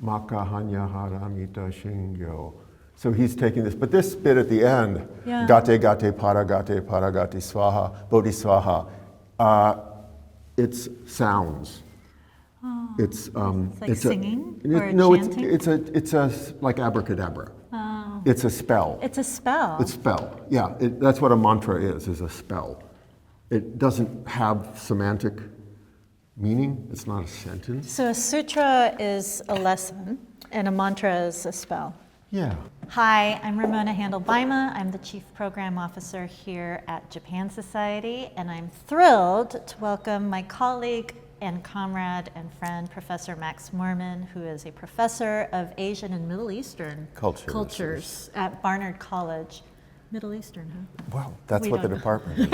Maka hanya haramita shingyo. So he's taking this, but this bit at the end, gate gate paragate swaha, bodhiswaha, it's sounds. Oh. It's like singing or chanting? It's a like abracadabra. Oh. It's a spell. It's a spell. It's spell. Yeah, that's what a mantra is a spell. It doesn't have semantic meaning. It's not a sentence. So a sutra is a lesson, and a mantra is a spell. Yeah. Hi, I'm Ramona Handel-Bajema. I'm the Chief Program Officer here at Japan Society, and I'm thrilled to welcome my colleague and comrade and friend, Professor Max Moerman, who is a professor of Asian and Middle Eastern cultures at Barnard College. Middle Eastern, huh? Well, that's what the department is.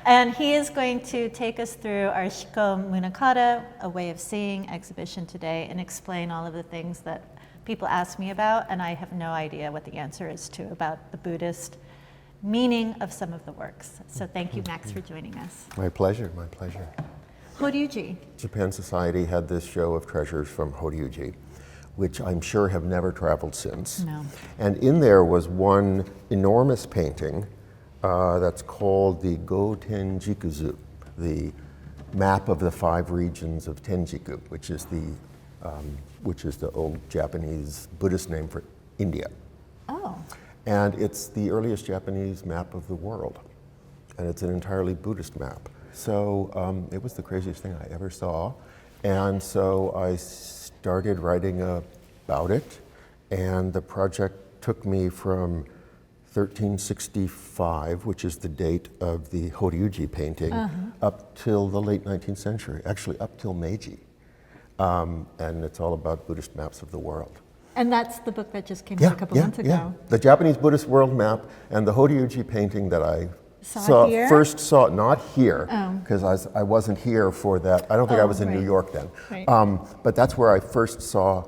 And he is going to take us through our Shikō Munakata, A Way of Seeing exhibition today, and explain all of the things that people ask me about, and I have no idea what the answer is to about the Buddhist meaning of some of the works. So thank you, Max, for joining us. My pleasure, my pleasure. Horyuji. Japan Society had this show of treasures from Horyuji, which I'm sure have never traveled since. No. And in there was one enormous painting that's called the Go Tenjikuzu, the map of the 5 regions of Tenjiku, which is the old Japanese Buddhist name for India. Oh. And it's the earliest Japanese map of the world. And it's an entirely Buddhist map. So it was the craziest thing I ever saw. And so I started writing about it. And the project took me from 1365, which is the date of the Horyuji painting, up till the late 19th century, actually up till Meiji. And it's all about Buddhist maps of the world. And that's the book that just came out a couple months ago. Yeah. The Japanese Buddhist world map and the Horyuji painting that I first saw, not here, because I wasn't here for that. I don't think I was in New York then. Right. But that's where I first saw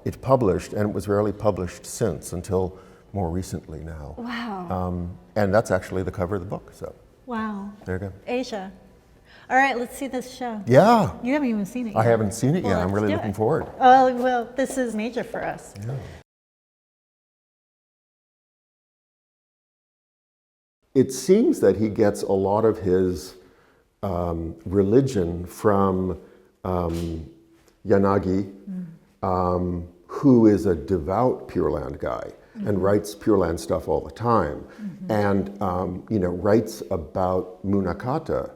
it published, and it was rarely published since, until more recently now. Wow. And that's actually the cover of the book, so. Wow. There you go. Asia. All right, let's see this show. Yeah. You haven't even seen it yet. I haven't seen it yet. Well, I'm really let's do looking it. forward. Oh, well, this is major for us. Yeah. It seems that he gets a lot of his religion from Yanagi, who is a devout Pure Land guy and writes Pure Land stuff all the time, and writes about Munakata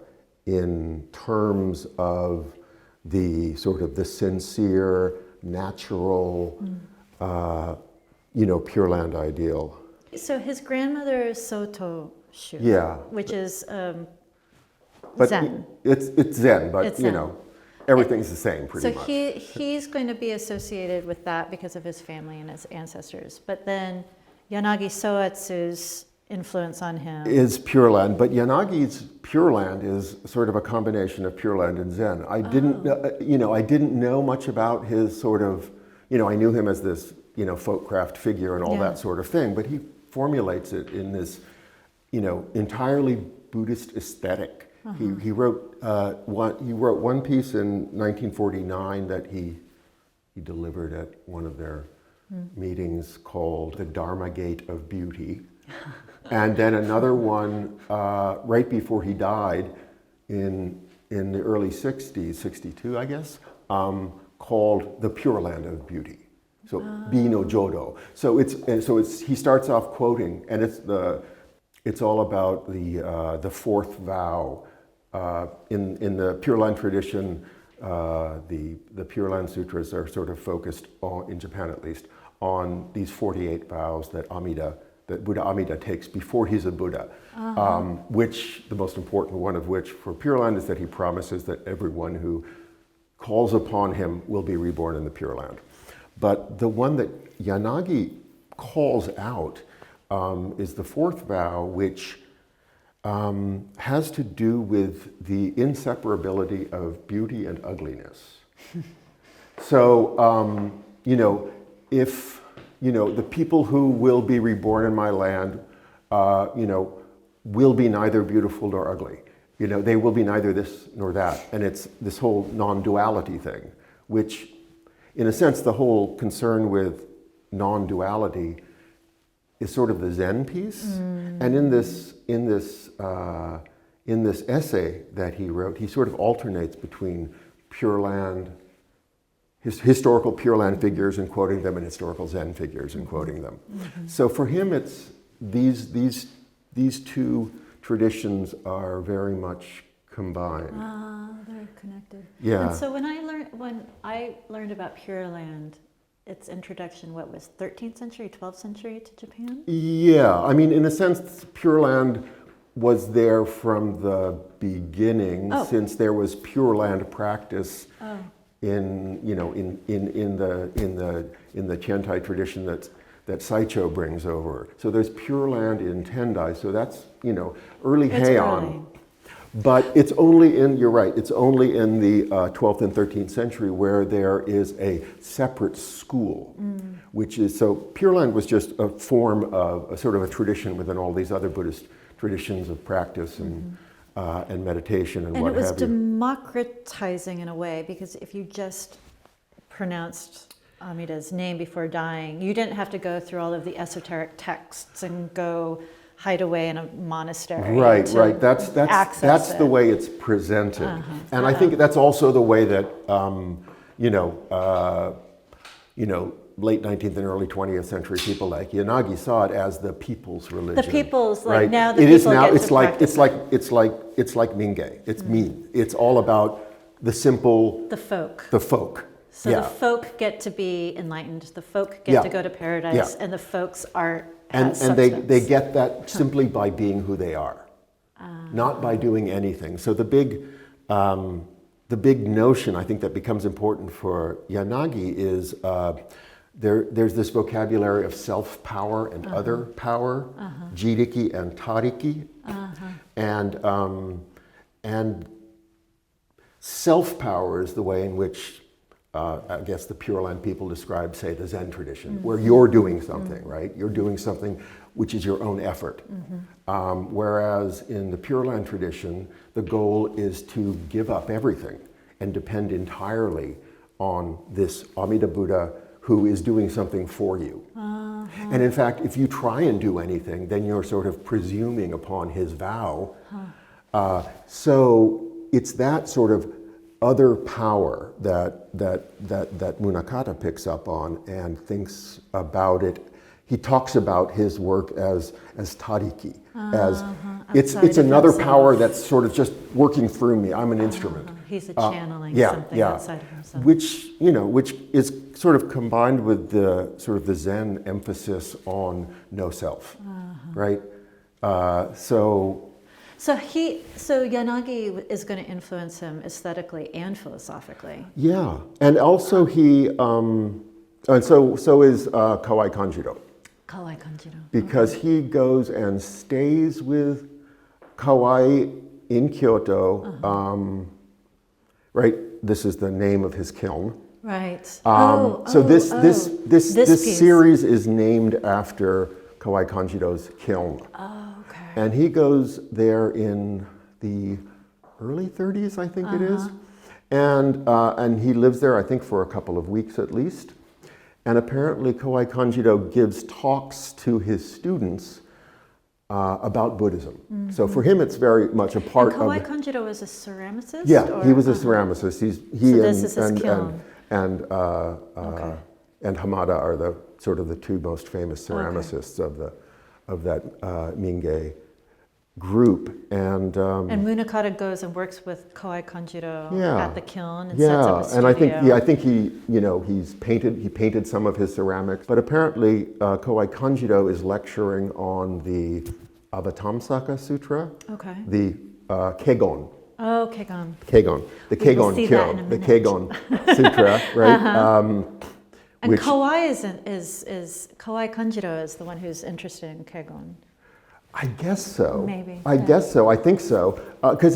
in terms of the sort of the sincere, natural, Pure Land ideal. So his grandmother is Soto Shu, which is but Zen. It's Zen, but It's Zen. Everything's the same pretty much. So he's going to be associated with that because of his family and his ancestors. But then Yanagi Soetsu's influence on him is Pure Land, but Yanagi's Pure Land is sort of a combination of Pure Land and Zen. I didn't know much about his sort of, I knew him as this, folk craft figure and all that sort of thing, but he formulates it in this, entirely Buddhist aesthetic. He wrote one piece in 1949 that he delivered at one of their meetings called The Dharma Gate of Beauty. And then another one right before he died in the early 60s, 62 I guess, called The Pure Land of Beauty. So Bi no Jodo. So he starts off quoting, and it's all about the fourth vow. In the Pure Land tradition, the Pure Land Sutras are sort of focused on, in Japan at least, on these 48 vows that Buddha Amida takes before he's a Buddha, which, the most important one of which for Pure Land is that he promises that everyone who calls upon him will be reborn in the Pure Land. But the one that Yanagi calls out is the fourth vow, which has to do with the inseparability of beauty and ugliness. So, if, the people who will be reborn in my land, will be neither beautiful nor ugly. They will be neither this nor that. And it's this whole non-duality thing, which in a sense, the whole concern with non-duality is sort of the Zen piece. And in this essay that he wrote, he sort of alternates between Pure Land, historical Pure Land figures and quoting them, and historical Zen figures and quoting them. So for him, it's these two traditions are very much combined. They're connected. Yeah. And so when I learned about Pure Land, its introduction, what was 13th century, 12th century to Japan? Yeah, I mean, in a sense, Pure Land was there from the beginning, since there was Pure Land practice in the Chantai tradition that Saicho brings over. So there's Pure Land in Tendai, so that's early Heian. Early. But it's only in, you're right, it's only in the 12th and 13th century where there is a separate school, which is, so Pure Land was just a form of, a sort of a tradition within all these other Buddhist traditions of practice and meditation and what have you. And it was democratizing in a way, because if you just pronounced Amida's name before dying, you didn't have to go through all of the esoteric texts and go hide away in a monastery. Right. That's the way it's presented, and I think that's also the way that late 19th and early 20th century people like Yanagi saw it as the people's religion. The people's, like, right? now the it people is now. get It's to like practice it's like Mingei. It's mean. It's all about the simple. the folk. The folk. So the folk get to be enlightened. The folk get to go to paradise, and the folks are. And they get that simply by being who they are, not by doing anything. So the big notion I think that becomes important for Yanagi is there's this vocabulary of self-power and other power, jiriki and tariki, and self-power is the way in which I guess the Pure Land people describe, say, the Zen tradition, where you're doing something, right? You're doing something which is your own effort. Whereas in the Pure Land tradition, the goal is to give up everything and depend entirely on this Amida Buddha who is doing something for you. And in fact, if you try and do anything, then you're sort of presuming upon his vow. So it's that sort of other power that Munakata picks up on and thinks about it. He talks about his work as tariki, as it's another power that's sort of just working through me. I'm an instrument. He's channeling something outside of himself. Which is sort of combined with the sort of the Zen emphasis on no self, right? So Yanagi is going to influence him aesthetically and philosophically. Yeah, and also and so is Kawai Kanjiro. Kawai Kanjiro. Because he goes and stays with Kawai in Kyoto. Right, this is the name of his kiln. Right. This series is named after Kawai Kanjiro's kiln. And he goes there in the early 30s, I think it is. And he lives there, I think, for a couple of weeks at least. And apparently Kawai Kanjiro gives talks to his students about Buddhism. So for him, it's very much a part of... Kawai Kanjiro was a ceramicist? Yeah, he was a ceramicist. This is his kiln. And Hamada are the sort of the two most famous ceramicists of that Mingei group, and Munakata goes and works with Kawai Kanjiro at the kiln and sets up a studio. And I think he painted some of his ceramics, but apparently Kawai Kanjiro is lecturing on the Avatamsaka Sutra, the Kegon. Oh, Kegon. The Kegon Kyo, the Kegon Sutra, right? And Kawai is Kawai Kanjiro is the one who's interested in Kegon. I guess so. Maybe. I guess so. I think so. Because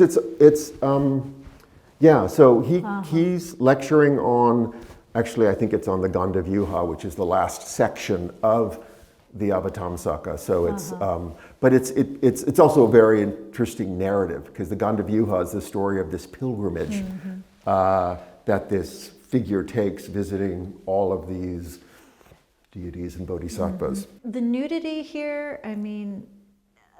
So he's lecturing on. Actually, I think it's on the Ganda Vyuha, which is the last section of the Avatamsaka. So it's, but it's also a very interesting narrative because the Ganda Vyuha is the story of this pilgrimage that this figure takes visiting all of these deities and bodhisattvas. The nudity here, I mean,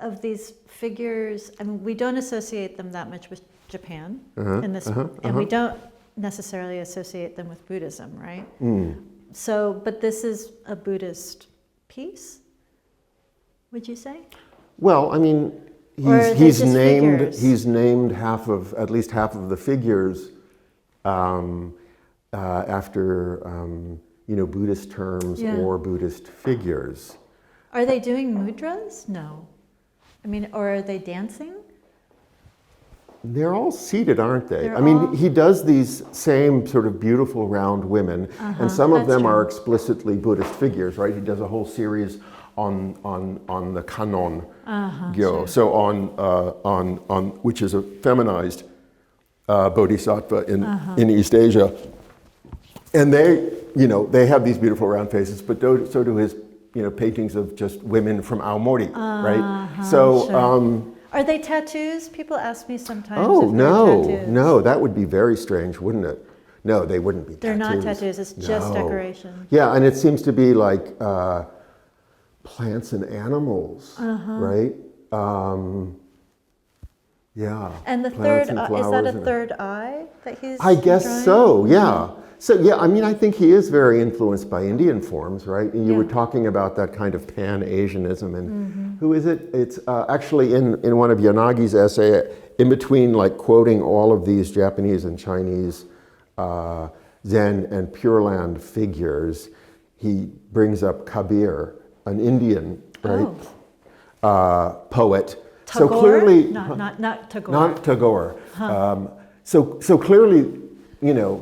of these figures, I mean, we don't associate them that much with Japan in this, and we don't necessarily associate them with Buddhism, right? So, but this is a Buddhist piece, would you say? Well, I mean, he's named at least half of the figures after Buddhist terms or Buddhist figures. Are they doing mudras? No. I mean, or are they dancing? They're all seated, aren't they? I mean, he does these same sort of beautiful round women, and some of them are explicitly Buddhist figures, right? He does a whole series on the Kanon Gyo, so on which is a feminized bodhisattva in East Asia, and they have these beautiful round faces, but so do his paintings of just women from Aomori, right? So. Sure. Are they tattoos? People ask me sometimes. Oh, if they're tattoos. No, that would be very strange, wouldn't it? No, they wouldn't be They're tattoos. not tattoos, it's just decoration. Yeah, and it seems to be like plants and animals, right? Yeah. And the third, is that a third eye that he's I guess drawing? so, yeah. So, yeah, I mean, I think he is very influenced by Indian forms, right? And you were talking about that kind of Pan-Asianism, and who is it? It's actually in one of Yanagi's essay, in between like quoting all of these Japanese and Chinese Zen and Pure Land figures, he brings up Kabir, an Indian, right? Poet. Tagore? So clearly, not Tagore. Not Tagore. So clearly,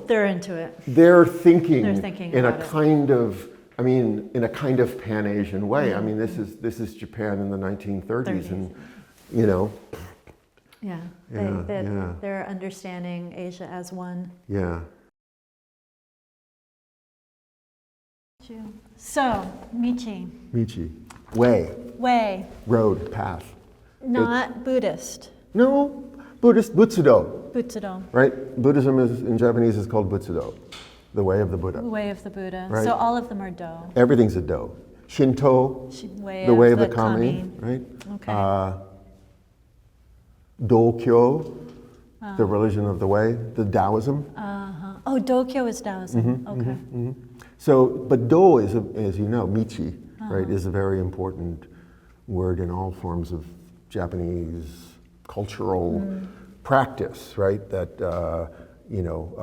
they're into it. They're thinking in a about it. kind of, in a kind of Pan-Asian way. I mean, this is Japan in the 1930s, and they're understanding Asia as one. Yeah. So, Michi. Way. Road, path. Not Buddhist. No, Buddhist, Butsudo. Butsudo. Right? Buddhism in Japanese is called Butsudo, the way of the Buddha. The way of the Buddha. Right. So all of them are Do. Everything's a Do. Shinto, the way of the kami, right? Okay. Dokyo, the religion of the way, the Taoism. Oh, Dokyo is Taoism. Okay. So, but Do is, as you know, Michi, right, is a very important word in all forms of Japanese cultural practice, right? That,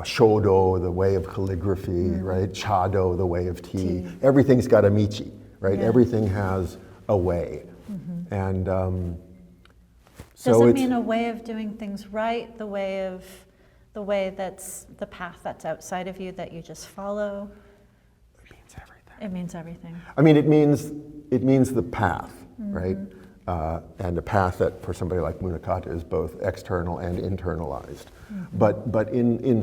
Shodo, the way of calligraphy, right? Chado, the way of tea. Everything's got a Michi, right? Yeah. Everything has a way. And so Does it it's, mean a way of doing things right, the way that's the path that's outside of you that you just follow? It means everything. It means everything. I mean, it means the path, right? And the path that for somebody like Munakata is both external and internalized. But in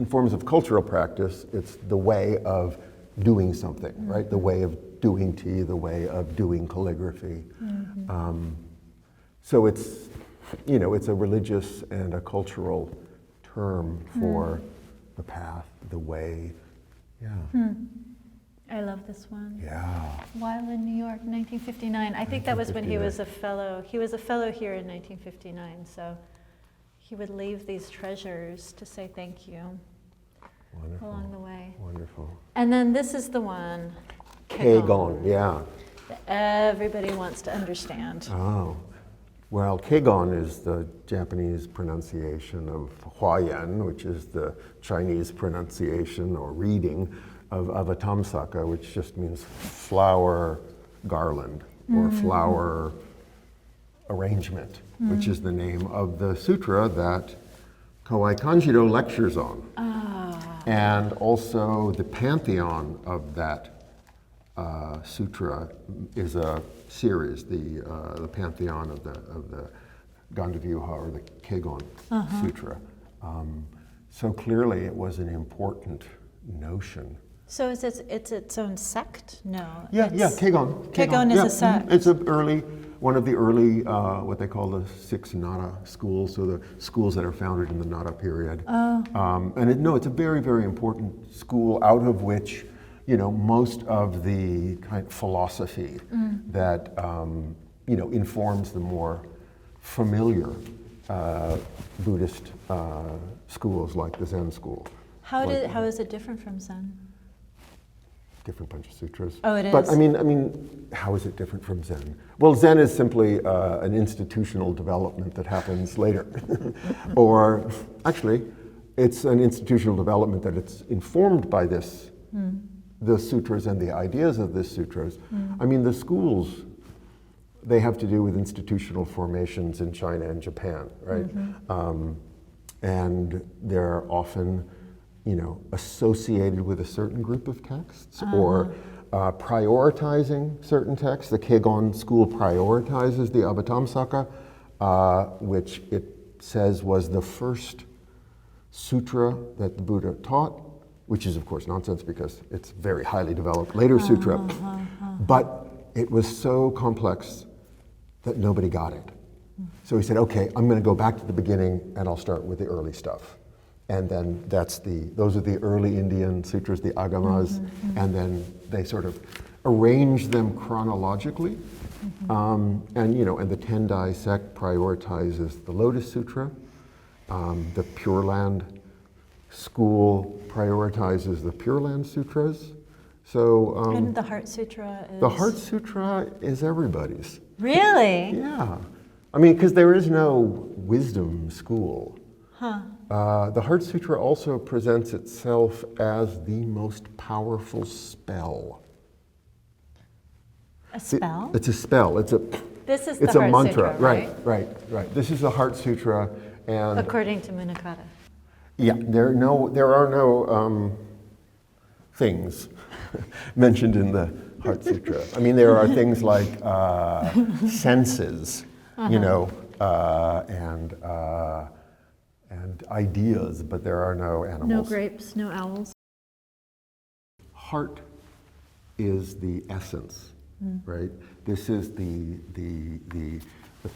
forms of cultural practice, it's the way of doing something, right? The way of doing tea, the way of doing calligraphy. So it's a religious and a cultural term for the path, the way. Yeah. I love this one. Yeah. While in New York, 1959. I think that was when he was a fellow. He was a fellow here in 1959, so he would leave these treasures to say thank you along the way. Wonderful. And then this is the one, Keigon, yeah. that everybody wants to understand. Oh. Well, Keigon is the Japanese pronunciation of Huayan, which is the Chinese pronunciation or reading of a tamsaka, which just means flower garland or flower arrangement, which is the name of the sutra that Kawai Kanjiro lectures on. And also the pantheon of that sutra is a series, the pantheon of the Gandavyuha or the Keigon Sutra. So clearly it was an important notion. So it's its own sect? No. Yeah, Keigon. Keigon is a sect. It's an early, one of the early, what they call the 6 Nara schools, so the schools that are founded in the Nara period. It's a very, very important school out of which, most of the kind of philosophy that, informs the more familiar Buddhist schools like the Zen School. How is it different from Zen? Different bunch of sutras. Oh, it is. But I mean, how is it different from Zen? Well, Zen is simply an institutional development that happens later. Or actually, it's an institutional development that it's informed by this, the sutras and the ideas of the sutras. I mean, the schools, they have to do with institutional formations in China and Japan, right? And they're often associated with a certain group of texts or prioritizing certain texts. The Kegon school prioritizes the Abhitamsaka, which it says was the first sutra that the Buddha taught, which is of course nonsense because it's very highly developed later sutra. But it was so complex that nobody got it. So he said, okay, I'm going to go back to the beginning and I'll start with the early stuff. And then those are the early Indian sutras, the agamas, and then they sort of arrange them chronologically. And the Tendai sect prioritizes the Lotus Sutra. The Pure Land school prioritizes the Pure Land sutras. So and the Heart Sutra is? The Heart Sutra is everybody's. Really? Yeah. I mean, because there is no wisdom school. The Heart Sutra also presents itself as the most powerful spell. A spell? It's a spell. It's a Heart mantra. Sutra, right? Right. This is the Heart Sutra, and according to Munakata. Yeah, there are no things mentioned in the Heart Sutra. I mean, there are things like senses, and ideas, but there are no animals. No grapes, no owls. Heart is the essence, right? This is the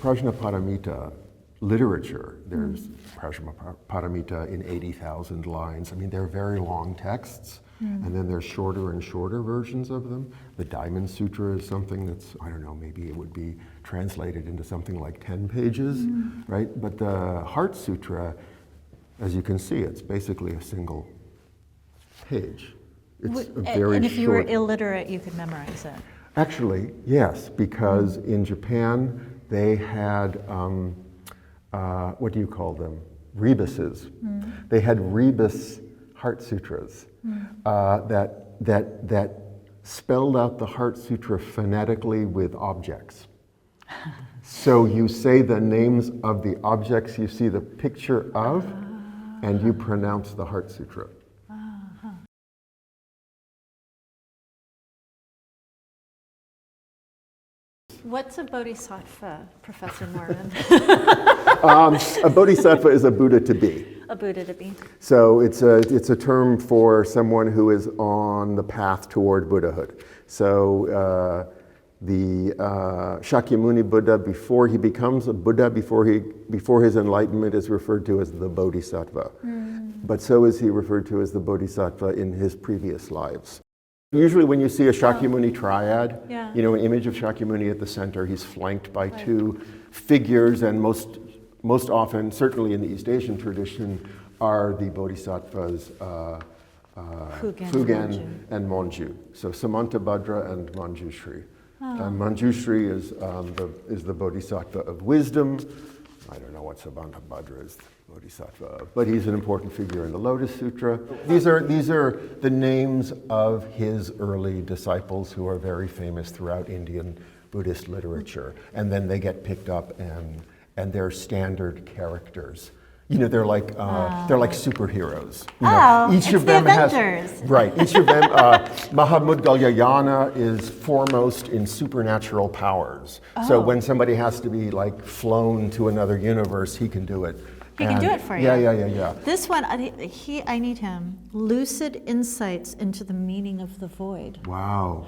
Prajnaparamita literature. There's Prajnaparamita in 80,000 lines. I mean, they're very long texts, and then there's shorter and shorter versions of them. The Diamond Sutra is something that's, I don't know, maybe it would be translated into something like 10 pages, right? But the Heart Sutra, as you can see, it's basically a single page. It's a very and if you were short. illiterate, you could memorize it. Actually, yes, because in Japan they had, what do you call them? Rebuses. They had rebus Heart Sutras that spelled out the Heart Sutra phonetically with objects. So you say the names of the objects you see the picture of, and you pronounce the Heart Sutra. What's a bodhisattva, Professor Moerman? A bodhisattva is a Buddha to be. A Buddha to be. So it's a term for someone who is on the path toward Buddhahood. So the Shakyamuni Buddha, before he becomes a Buddha, before his enlightenment, is referred to as the Bodhisattva. But so is he referred to as the Bodhisattva in his previous lives. Usually when you see a Shakyamuni triad, an image of Shakyamuni at the center, he's flanked by two figures, and most often, certainly in the East Asian tradition, are the Bodhisattvas Fugen and Monju. So Samantabhadra and Manjushri. Manjushri is the Bodhisattva of wisdom. I don't know what Samantabhadra is Bodhisattva of, but he's an important figure in the Lotus Sutra. These are the names of his early disciples who are very famous throughout Indian Buddhist literature. And then they get picked up and they're standard characters. They're like superheroes. Each of them Avengers. Each of them. Mahamud Galyayana is foremost in supernatural powers. So when somebody has to be flown to another universe, he can do it. He can do it for you. Yeah. This one, I need him. Lucid insights into the meaning of the void. Wow.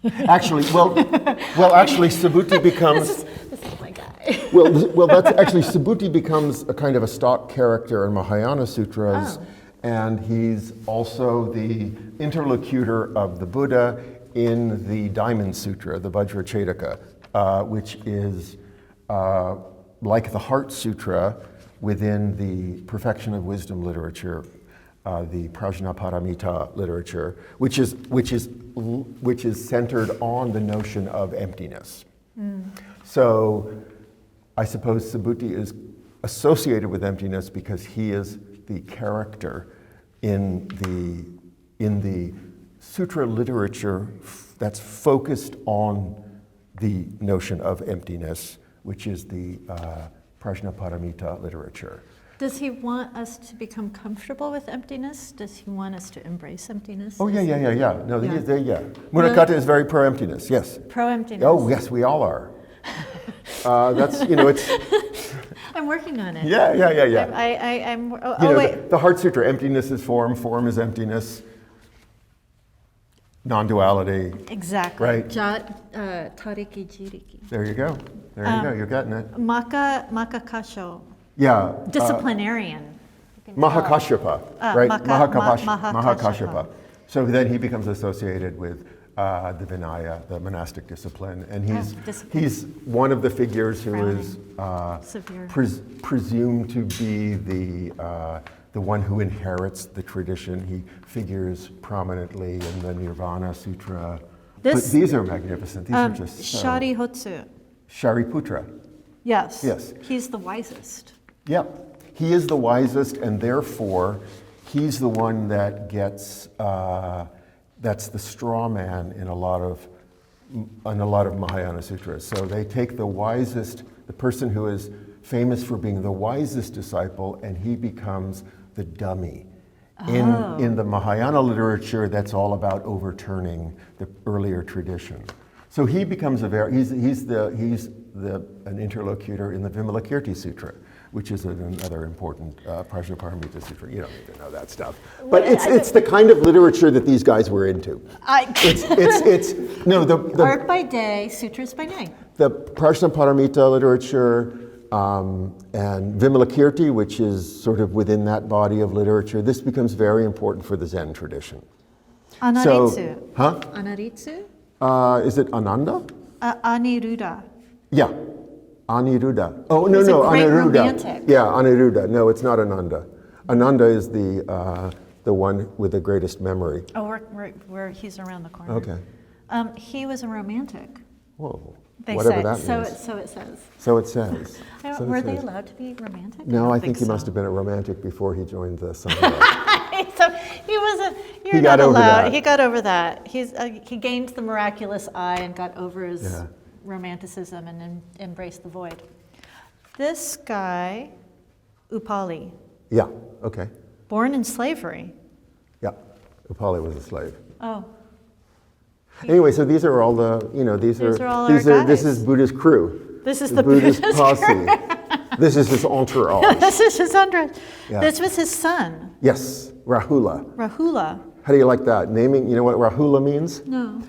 Actually, actually, Subhuti becomes. This is my guy. That's actually Subhuti becomes a kind of a stock character in Mahayana sutras, and he's also the interlocutor of the Buddha in the Diamond Sutra, the Vajracchedika, which is like the Heart Sutra within the Perfection of Wisdom literature, the Prajnaparamita literature, which is centered on the notion of emptiness. So I suppose Subhuti is associated with emptiness because he is the character in the sutra literature that's focused on the notion of emptiness, which is the Prajnaparamita literature. Does he want us to become comfortable with emptiness? Does he want us to embrace emptiness? Oh, yeah. No, Yeah. he is there, yeah. Munakata is very pro-emptiness, yes. Pro-emptiness. Oh, yes, we all are. It's... I'm working on it. Yeah. Wait. The Heart Sutra, emptiness is form, form is emptiness, non-duality. Exactly. Right. Tariki jiriki. There you go. You're getting it. Maka kasho. Yeah. Disciplinarian. Mahakashyapa, right? Mahakashyapa. Mahakashyapa. So then he becomes associated with the Vinaya, the monastic discipline, and he's one of the figures who is presumed to be the one who inherits the tradition. He figures prominently in the Nirvana Sutra. But these are magnificent. These are just so... Sharihotsu. Shariputra. Yes. Yes. He's the wisest. Yeah, he is the wisest, and therefore he's the one that gets that's the straw man in a lot of Mahayana sutras. So they take the wisest, the person who is famous for being the wisest disciple, and he becomes the dummy. In the Mahayana literature, that's all about overturning the earlier tradition. So he becomes he's an interlocutor in the Vimalakirti Sutra, which is another important Prajnaparamita Sutra. You don't need to know that stuff, but it's the kind of literature that these guys were into. Art by day, sutras by night. The Prajnaparamita literature and Vimalakirti, which is sort of within that body of literature, this becomes very important for the Zen tradition. Anaritsu. Huh? Anaritsu? Is it Ananda? Aniruddha. Yeah, Aniruddha. Oh, no, He's a great Aniruddha. romantic. Yeah, Aniruddha. No, it's not Ananda. Ananda is the one with the greatest memory. Oh, where he's around the corner. Okay. He was a romantic. Whoa. They Whatever say. that So means. it says. So it says. Were they allowed to be romantic? No, I think he so. must have been a romantic before he joined the Sangha. So he wasn't. You're He not got over allowed. that. He got over that. He gained the miraculous eye and got over his romanticism and embraced the void. This guy, Upali. Yeah. Okay. Born in slavery. Yeah. Upali was a slave. Oh. Anyway, so these are all the these are all these our are this guys. is Buddha's crew. This is the Buddhist posse. crew. This is his entourage. This is his entourage. Yeah. This was his son, Yes, Rahula. Rahula. How do you like that? Naming, you know what Rahula means? No.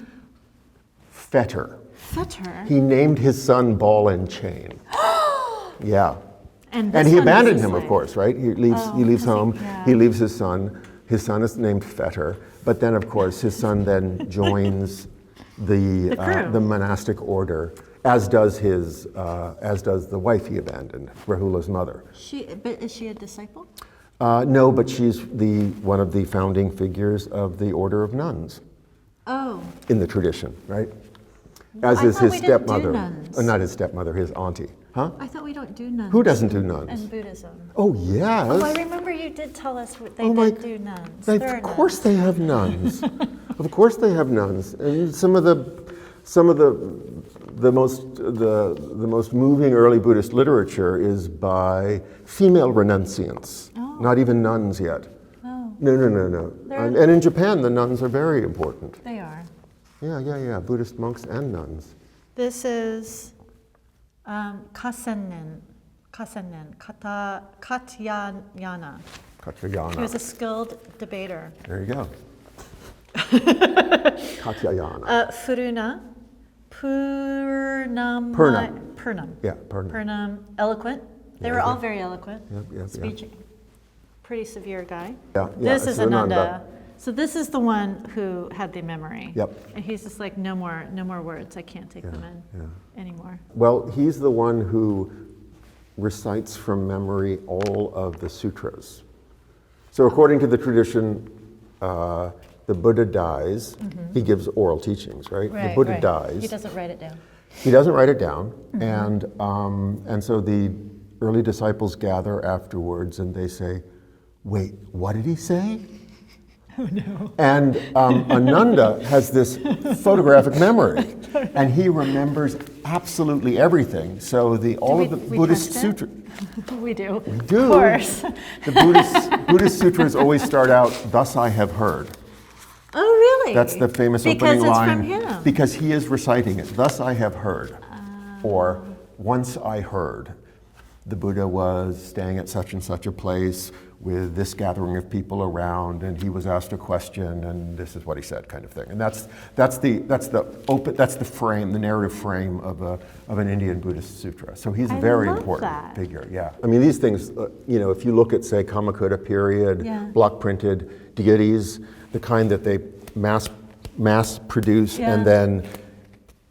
Fetter. Fetter. He named his son Ball and Chain. Yeah. And he abandoned him, of course, right? He leaves home, yeah. he leaves his son. His son is named Fetter. But then, of course, his son then joins the monastic order, as does the wife he abandoned, Rahula's mother. But is she a disciple? No, but she's one of the founding figures of the order of nuns. Oh. In the tradition, right? As I is thought his we didn't do stepmother. nuns. Not his stepmother, his auntie. Huh? I thought we don't do nuns. Who doesn't do nuns? In Buddhism. Oh, yes. Oh, I remember you did tell us they did do nuns. Of course they have nuns. Of course they have nuns. And some of the most moving early Buddhist literature is by female renunciants. Oh. Not even nuns yet. Oh. No. And in Japan, the nuns are very important. They are. Yeah. Buddhist monks and nuns. This is Katsuyana. Katyayana. He was a skilled debater. There you go. Katyayana. Furuna, Purnam. Purnam. Yeah, Purnam. Purnam, eloquent. They were all very eloquent. Yep, Speech, pretty severe guy. Yeah, This is Ananda. Ananda. So this is the one who had the memory. Yep. And he's just like, no more words. I can't take them in anymore. Well, he's the one who recites from memory all of the sutras. So according to the tradition, the Buddha dies. He gives oral teachings, right? The Buddha dies. He doesn't write it down. He doesn't write it down, and so the early disciples gather afterwards, and they say, "Wait, what did he say?" Oh no. And Ananda has this photographic memory, and he remembers absolutely everything. So all of the Buddhist sutras. We do. We do. Of course. The Buddhist sutras always start out, "Thus I have heard." Oh, really? That's the famous because opening line. Because it's from him. Because he is reciting it. "Thus I have heard," or "Once I heard." The Buddha was staying at such and such a place with this gathering of people around, and he was asked a question, and this is what he said, kind of thing. And that's the frame, the narrative frame of an Indian Buddhist sutra. So he's a very important figure. Yeah. I mean, these things, if you look at, say, Kamakura period, block printed deities, the kind that they mass produce and then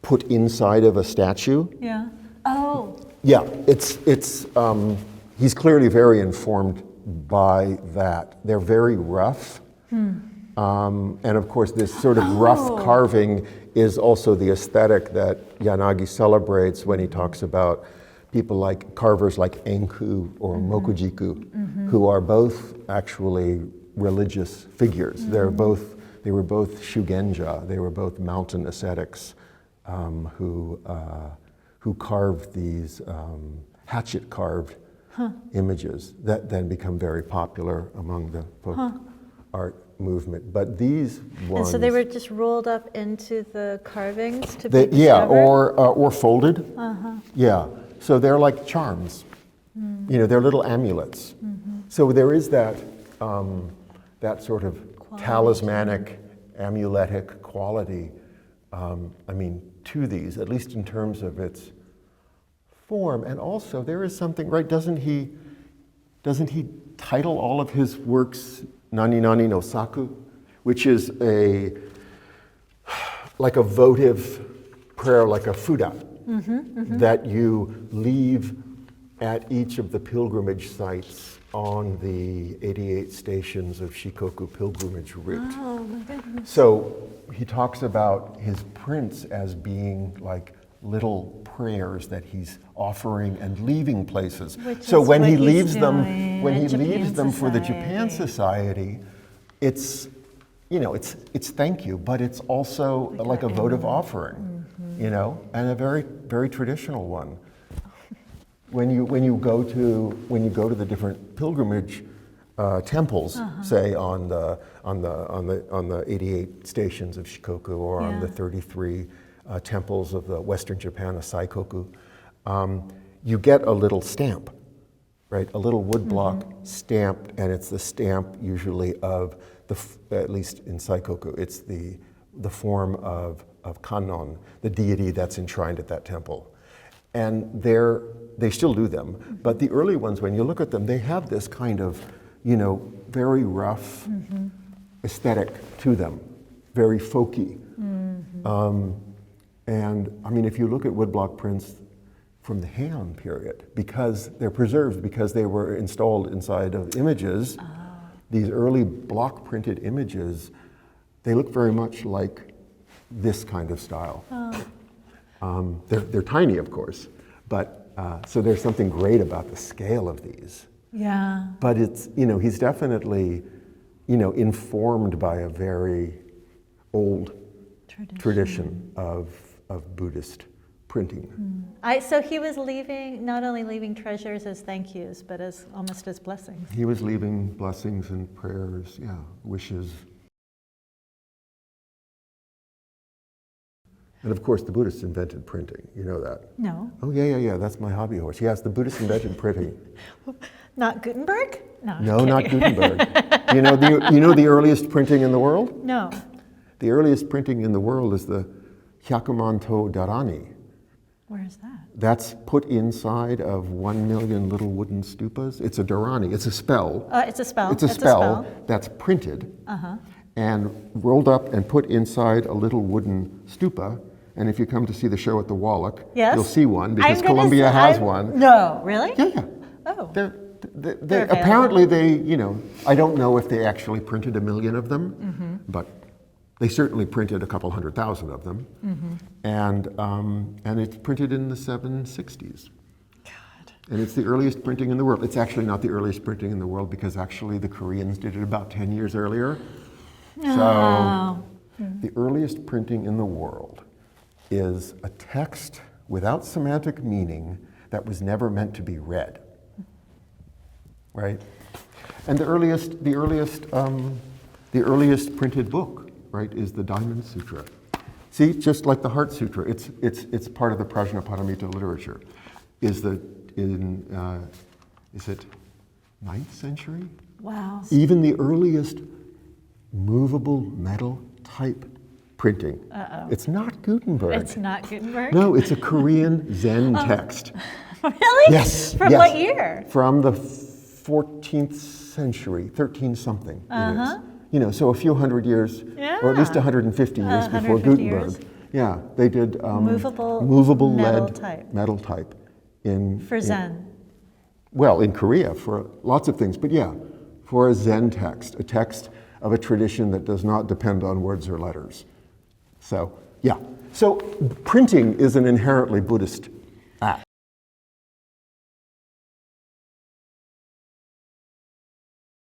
put inside of a statue. Yeah. Oh. Yeah, he's clearly very informed by that. They're very rough. And of course, this sort of rough carving is also the aesthetic that Yanagi celebrates when he talks about people like carvers like Enku or Mokujiku, who are both actually religious figures. They were both Shugenja. They were both mountain ascetics who carved these hatchet-carved images that then become very popular among the folk art movement. But these ones... And so they were just rolled up into the carvings to be discovered? Yeah, or folded. Yeah, so they're like charms. They're little amulets. So there is that sort of talismanic, amuletic quality, to these, at least in terms of its form. And also there is something, right, doesn't he title all of his works Nani Nani no Saku, which is like a votive prayer, like a fuda, that you leave at each of the pilgrimage sites on the 88 stations of Shikoku pilgrimage route. Oh, my goodness. So he talks about his prints as being like little prayers that he's offering and leaving places. So when he leaves them, for the Japan Society, it's thank you, but it's also like a votive offering, and a very, very traditional one. When you go to the different pilgrimage temples, say on the 88 stations of Shikoku or on the 33 temples of the Western Japan, Saikoku, you get a little stamp, right? A little woodblock stamped, and it's the stamp usually of at least in Saikoku, it's the form of Kannon, the deity that's enshrined at that temple. And they still do them, but the early ones, when you look at them, they have this kind of, very rough aesthetic to them, very folky. And I mean, if you look at woodblock prints from the Heian period, because they're preserved, because they were installed inside of images, these early block printed images, they look very much like this kind of style. They're tiny, of course, but so there's something great about the scale of these. Yeah. But it's, he's definitely, informed by a very old tradition of Buddhist printing. So he was not only leaving treasures as thank yous, but almost as blessings. He was leaving blessings and prayers, wishes. And of course, the Buddhists invented printing. You know that? No. Oh, yeah. That's my hobby horse. Yes, the Buddhists invented printing. Not Gutenberg? No, not Gutenberg. You know the earliest printing in the world? No. The earliest printing in the world is the Hyakumanto Darani. Where is that? That's put inside of 1 million little wooden stupas. It's a Dharani, it's a spell. It's a spell. It's a spell that's printed and rolled up and put inside a little wooden stupa. And if you come to see the show at the Wallach, Yes. you'll see one because Columbia has one. No, really? Yeah, yeah. Oh. They're apparently they, I don't know if they actually printed 1 million of them, but they certainly printed a couple 100,000 of them. And it's printed in the 760s. God. And it's the earliest printing in the world. It's actually not the earliest printing in the world because actually the Koreans did it about 10 years earlier. So the earliest printing in the world is a text without semantic meaning that was never meant to be read, right? And the earliest printed book, right, is the Diamond Sutra. See, just like the Heart Sutra, it's part of the Prajnaparamita literature. Is it 9th century? Wow. Even the earliest movable metal type printing. It's not Gutenberg. It's not Gutenberg? No, it's a Korean Zen text. Really? Yes. From yes. what year? From the 14th century, 13 something it is. So a few hundred years, or at least 150 years before 150 Gutenberg. years. Yeah, they did movable metal lead type. metal type For Zen. Well, in Korea for lots of things, but yeah, for a Zen text, a text of a tradition that does not depend on words or letters. So, yeah. So printing is an inherently Buddhist